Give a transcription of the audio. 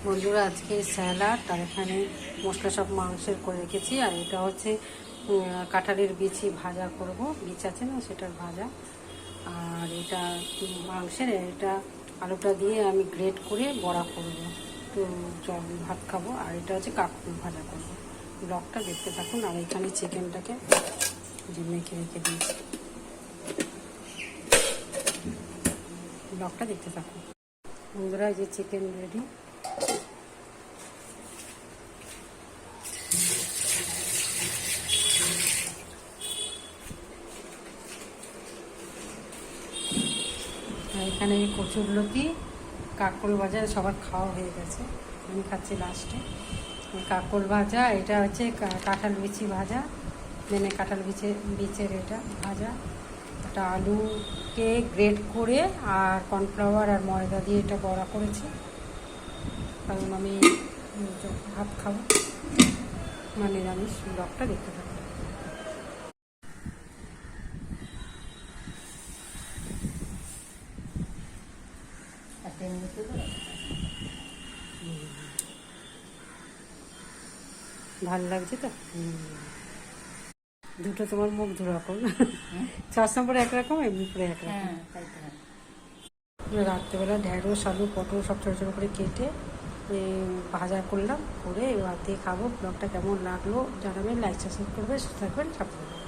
বন্ধুরা, আজকে স্যালাড আর এখানে মশলা সব মাংসের করে রেখেছি। আর এটা হচ্ছে কাঁঠালের বিচি ভাজা করব, বিচ আছে না সেটার ভাজা। আর এটা মাংসের, এটা আলুটা দিয়ে আমি গ্রেট করে বড়া করব, তো জল ভাত খাবো। আর এটা হচ্ছে কাঁকরোল ভাজা করব। ব্লগটা দেখতে থাকুন। আর এখানে চিকেনটাকে যে মেখে রেখে দিয়েছি, ব্লগটা দেখতে থাকুন বন্ধুরা। এই যে চিকেন রেডি। এখানে কচুরলতি, কাঁকরোল ভাজা সবার খাওয়া হয়ে গেছে, আমি খাচ্ছি লাস্টে। কাঁকরোল ভাজা, এটা হচ্ছে কাঁঠাল বিচি ভাজা, মানে কাঁঠাল বীচের এটা ভাজা। একটা আলুকে গ্রেট করে আর কর্নফ্লাওয়ার আর ময়দা দিয়ে এটা বড়া করেছি, কারণ আমি ভাত খাবো, মানে নিরামিষ। ব্লগটা দেখতে থাকবো। ভালো লাগছে তো? দুটো তোমার মুখ দুরকম, চশমা পরে একরকম, এমনি পরে একরকম। রাত্রেবেলা ঢেঁড়স, আলু, পটল সব ছোটো ছোটো করে কেটে ভাজা করলাম, করে এবার দিয়ে খাবো। ব্লগটা কেমন লাগলো জানাবেন, লাইক সাবস্ক্রাইব করবে, সুস্থ থাকবেন, সাবধানে।